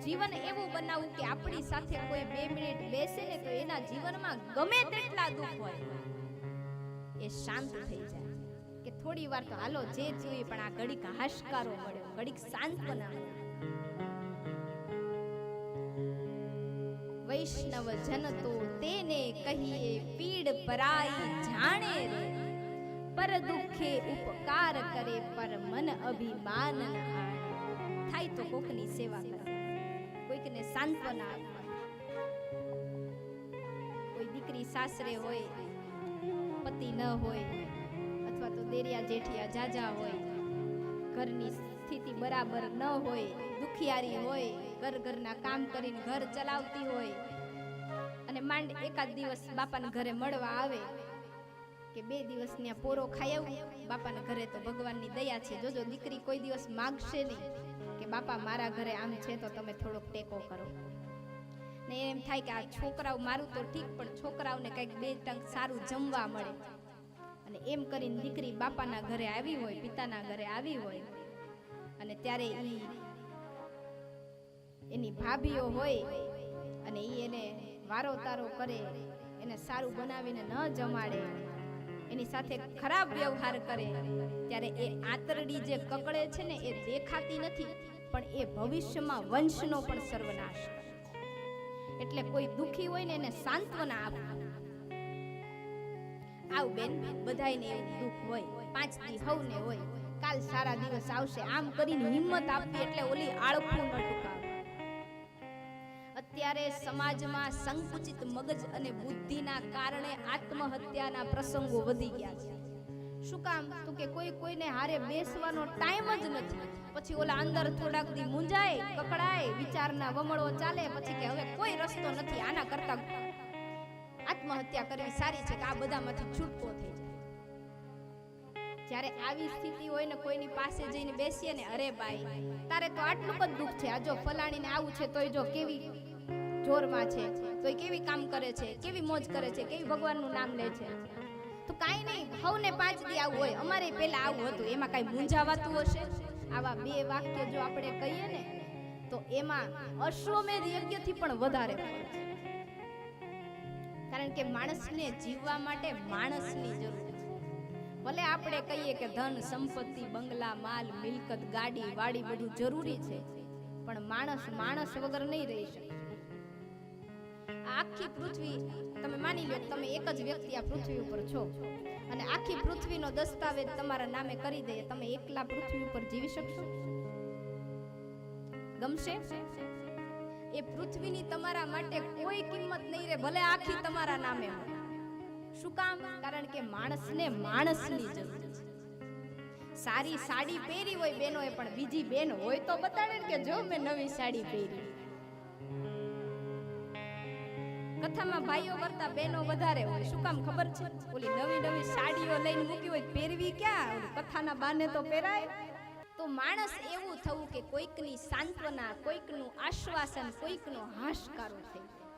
જીવન એવું બનાવવું કે આપણી સાથે કોઈ 2 મિનિટ બેસે ને તો એના જીવનમાં ગમે તેટલા દુઃખ હોય એ શાંત થઈ જાય કે થોડી વાર તો હાલો જે જોઈએ પણ આ ઘડીક હાશકારો મળ્યો, ઘડીક સાંત્વના. વૈષ્ણવ જન તો તેને કહીએ પીડ પરાઈ જાણે રે, પર દુખે ઉપકાર કરે પર મન અભિમાન ન આણે. થાય તો કોકની સેવા કરે, કોઈકને સાંત્વના આપવા. કોઈ દીકરી સાસરે હોય, પતિ ન હોય, અથવા તો દેરિયા જેઠિયા જાજા હોય, ઘરની સ્થિતિ બરાબર ન હોય, દુખિયારી હોય, ઘરના કામ કરીને ઘર ચલાવતી હોય અને માંડ એકાદ દિવસ બાપાના ઘરે મળવા આવે કે 2 દિવસ ત્યાં પોરો ખાઈ આવું બાપાના ઘરે, તો ભગવાનની દયા છે. જોજો દીકરી કોઈ દિવસ માગશે નહીં કે બાપા મારા ઘરે આમ છે તો તમે થોડોક ટેકો કરો. ને એમ થાય કે આ છોકરાઓ મારું તો ઠીક પણ છોકરાઓને કંઈક 2 ટંક સારું જમવા મળે. અને એમ કરીને દીકરી બાપાના ઘરે આવી હોય, પિતાના ઘરે આવી હોય અને ત્યારે એની ભાભીઓ હોય અને એને વારો તારો કરે, એને સારું બનાવીને ન જમાડે, એની સાથે ખરાબ વ્યવહાર કરે, ત્યારે એ આંતરડી જે કકળે છે ને એ દેખાતી નથી પણ એ ભવિષ્યમાં વંશનો પણ સર્વનાશ કરે. એટલે કોઈ દુખી હોય ને એને સાંત્વના આપવું. આવ બેન, બધાયને એવું દુઃખ હોય, 5 દી હવને હોય, કાલ સારા દિવસ આવશે, આમ કરીને હિંમત આપવી એટલે ઓલી આળખું ન ટૂંકાવે. અત્યારે સમાજમાં સંકુચિત મગજ અને બુદ્ધિના કારણે આત્મહત્યાના પ્રસંગો વધી ગયા છે. શું કામ? તો કે કોઈને હારે બેસવાનો ટાઈમ જ નથી. પછી ઓલા અંદર થોડાક દી મૂંઝાય, કકડાય, વિચારના વમળો ચાલે, પછી કે હવે કોઈ રસ્તો નથી, આના કરતા આત્મહત્યા કરવી સારી છે કે આ બધામાંથી છૂટકો થઈ જાય. જ્યારે આવી સ્થિતિ હોય ને કોઈની પાસે જઈને બેસીએ ને, અરે બાઈ તારે તો આટલું જ દુઃખ છે, આ જો ફલાણીને આવું છે તોય જો કેવી જોરમાં છે, તોય કેવી કામ કરે છે, કેવી મોજ કરે છે, કેવી ભગવાનનું નામ લે છે. તો કાંઈ નહીં, હવને 5 દી આવું હોય, અમારે પહેલા આવું હતું, એમાં કાંઈ મૂંઝાવાતું હશે? આવા 2 વાક્ય જો આપણે કહીએ ને તો એમાં અશ્વમેધ યજ્ઞથી પણ વધારે ફળ છે. કારણ કે માણસને જીવવા માટે માણસની જરૂર છે. ભલે આપણે કહીએ કે ધન સંપત્તિ, બંગલા, માલ, મિલકત, ગાડી, વાડી બધું જરૂરી છે, પણ માણસ વગર નહીં રહી શકે. આખી પૃથ્વી તમે માની લો, તમે એક જ વ્યક્તિ આ પૃથ્વી ઉપર છો અને આખી પૃથ્વીનો દસ્તાવેજ તમારા નામે કરી દઈએ, તમે એકલા પૃથ્વી ઉપર જીવી શકશો? ગમશે? એ પૃથ્વીની તમારા માટે કોઈ કિંમત નહીં રહે, ભલે આખી તમારા નામે હોય. શું કામ? કારણ કે માણસને માણસની જરૂર છે. સારી સાડી પહેરી હોય બેનોએ, પણ બીજી બેન હોય તો બતાડે કે જો મેં નવી સાડી પહેરી. કથામાં ભાઈઓ કરતા બહેનો વધારે હોય. શું કામ ખબર છે? ઓલી નવી સાડીઓ લઈને મૂકી હોય, પહેરવી ક્યાં? કથાના બાને તો પહેરાય. તો માણસ એવું થવું કે કોઈકની સાંત્વના, કોઈકનું આશ્વાસન, કોઈકનો હાશકારો થઈ જાય.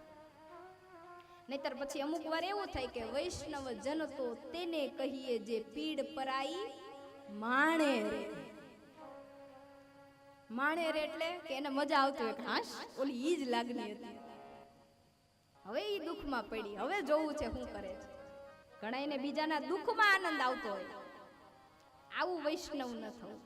નહીતર પછી અમુક વાર એવું થાય કે વૈષ્ણવ જન તો તેને કહીએ જે પીડ પરાઈ માણે રે. માણે રે એટલે કે એને મજા આવતી હોય કે હાશ ઓલી ઈ જ લાગણી હતી, હવે ઈ દુઃખમાં પડી, હવે જોવું છે શું કરે છે. ઘણા એને બીજાના દુઃખમાં આનંદ આવતો હોય. આવું વૈષ્ણવ ન થવું.